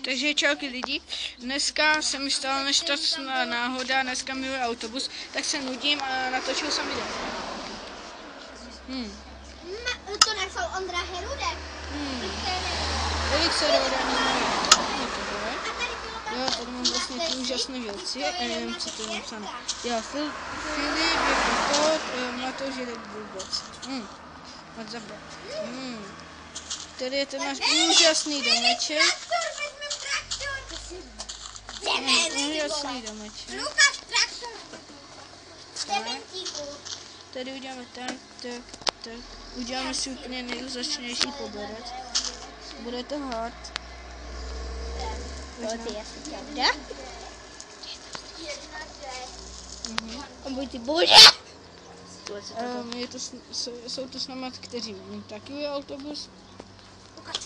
Takže čauky lidi, dneska se mi stala nešťastná náhoda, dneska miluji autobus, tak se nudím a natočil jsem video. To našel Ondra Herudek. Velice ráda jo, tady mám vlastně ty úžasné věci, nevím, co to je napsané. Jo, Filip je kokot, Matouš je vůbec. Moc zabrat. Tady je ten náš úžasný domeček. Úžasný domeček. Lukáš, traktor. Tady uděláme tak. Uděláme si úplně nejúžasnější poborec. Bude to hard. Jsou to s náma, kteří mají taky autobus.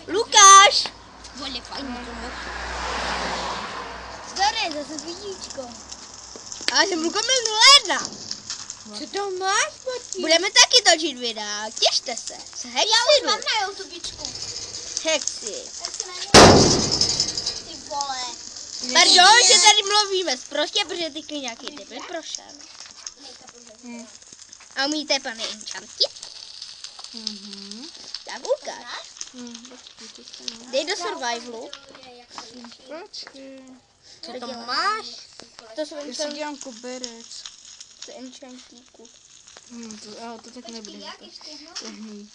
Lukáš! Zdary, zase vidíčko. A jsem Luka 01. Co to máš, Martin? Budeme taky točit videa, těšte se. Já už mám na YouTubečku. Hexy. Ty vole. Pardon, že tady mluvíme prostě, protože ty nějaký debil prošel. A umíte pane enchantit? Tak ukáž. Dej do survivalu. Počkej. Co tam máš? To Já si dělám koberec. To enchantíku. To tak nebude. To hní.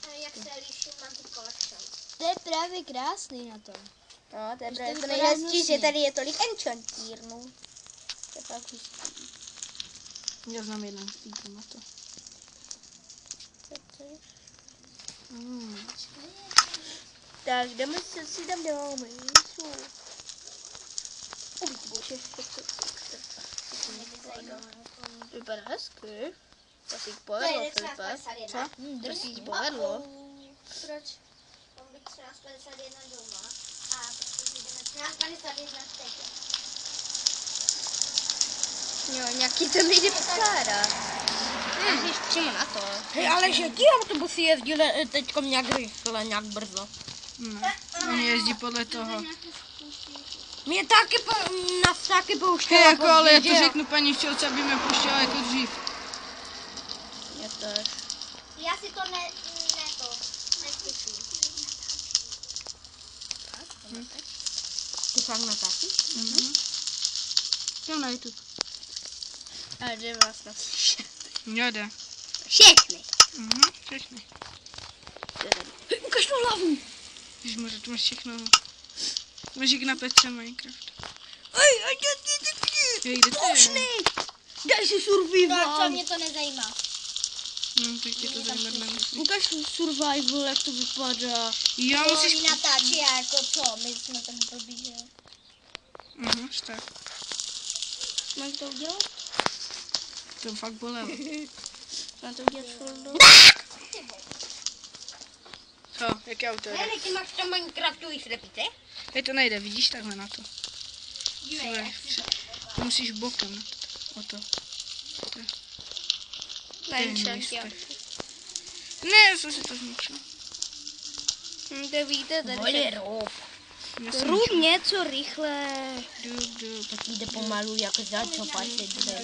To je právě krásný na tom. No, to je právě to nejhezčí, že tady je tolik enchantírnů. To je fakt hustý. Já znám jeden stýku na to. Tak, jdeme si tam dáme. Vypadá hezky. To si povedlo, Filipe. Co? To si povedlo. Proč? On by 13:51 doma a prostě jdeme 13:51 teď. Jo, nějaký to nejde pokládat. Ježiš, přímo na to. Hej, ale že ti autobusy jezdili teďkom nějak rychle, nějak brzo. Oni jezdí podle toho. Mě taky nás taky pouštěla. Hej, jako, ale já to řeknu paní včelce, aby mě pouštěla jako dřív. Já tež. Já si to neslyším. Ty fakt natáčíš? Jo, na YouTube. A jde vás na slyšet. Jo, jde. Všechny. Všechny. Ukaž tu hlavu. Ježišmarja, to máš všechno. Máš jak na Petře Minecraft. Ej, a Jo, kde to je? Daj si survival. Co mě to nezajímá. Tak tě to zajímat nemusí. Ukaž survival, jak to vypadá. Jo, musíš... Oni natáčí jako co? My jsme tak blbí, že? Tak. Máš to udělat? To fakt bolelo. Mám to udělat foldu. Co? Jaký auto jde? Hele, ty máš tam Minecraftový slepice? Hej, to nejde, vidíš takhle na to. To musíš bokem na to. O to. Ne, co si to zničil. To víte, tady Růb něco rychle. Tak jde pomalu, jako začopat se dře.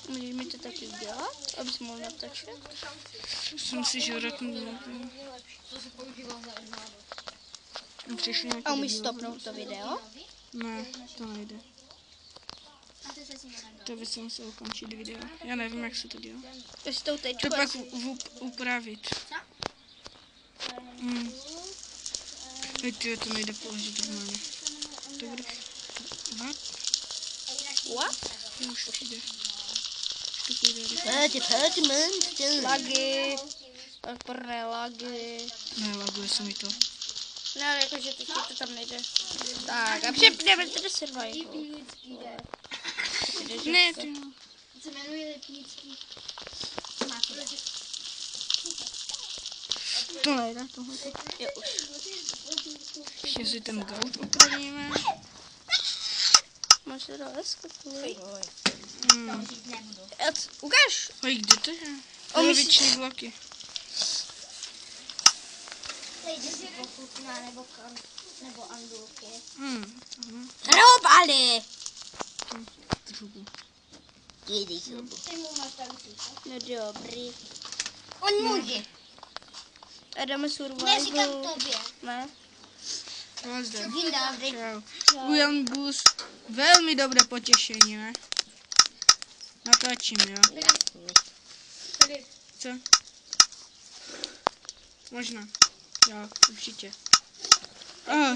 Můžeš mi to taky udělat, abys mohl natočit? Jsem si žoratnul. A umíš stopnout to video? Ne, to nejde. To by se musel ukončit video. Já nevím, jak se to dělá. To pak upravit. To nejde položit normálně. To bude... What? Už přijde. Lagy. Prvé lagy. Ne, laguje se mi to. No ale jakože teď to tam nejde. Tak a přepneme to do survival. Ne, ty. Se jmenuje Lipnický. To nejde, tohle. Jo, už. Ještě si ten gout opravíme. Máš to hezky. Ukáž. Hej, kde to je? Poloviční bloky. Lejde si pochutná nebo andulky. Rob, ale! Jejde zubu. Ty mu máš tam No dobrý. On může. A dáme survival. Neříkám tobě. Ne? No zde. Dín dobrý. Čau. Bujan bus. Velmi dobré potěšení, ne? Natáčím, jo? Co? Možná. Jo, určitě.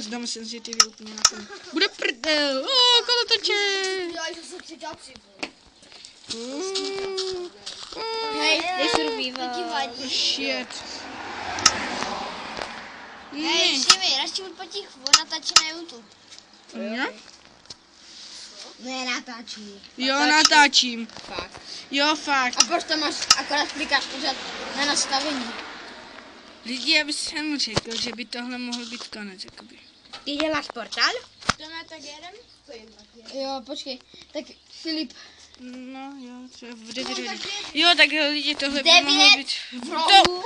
Zdám jsem si ty úplně na tom. Bude prdel. Kolotoče. Já jsem se chtěla připojit. Hej, Dej survival. shit. Hej, Šimi, radši buď potichu, on natáčí na YouTube. Jo? Ne, natáčí. Jo, natáčím. Fakt. Jo, fakt. A proč tam máš akorát klikáš pořád na nastavení? Lidi, já bych jsem řekl, že by tohle mohl být konec, jakoby. Ty děláš portál? Jdeme tak jedem? Jo, počkej. Tak Filip. No jo, třeba v 9 hodin. Jo, tak lidi, tohle by 9 mohl být... Rohu.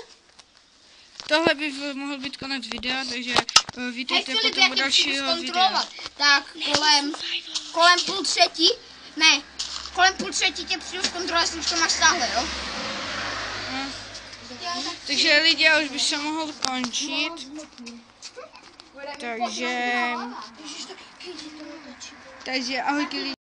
Tohle by mohl být konec videa, takže Hej vítejte Filip, potom jak u tě dalšího videa. zkontrolovat? Tak kolem půl třetí, ne, kolem půl třetí tě přijdu zkontrolovat, jestli už to máš stáhle, jo? No. Takže lidi, já už bych se mohl končit. Takže ahojky lidi.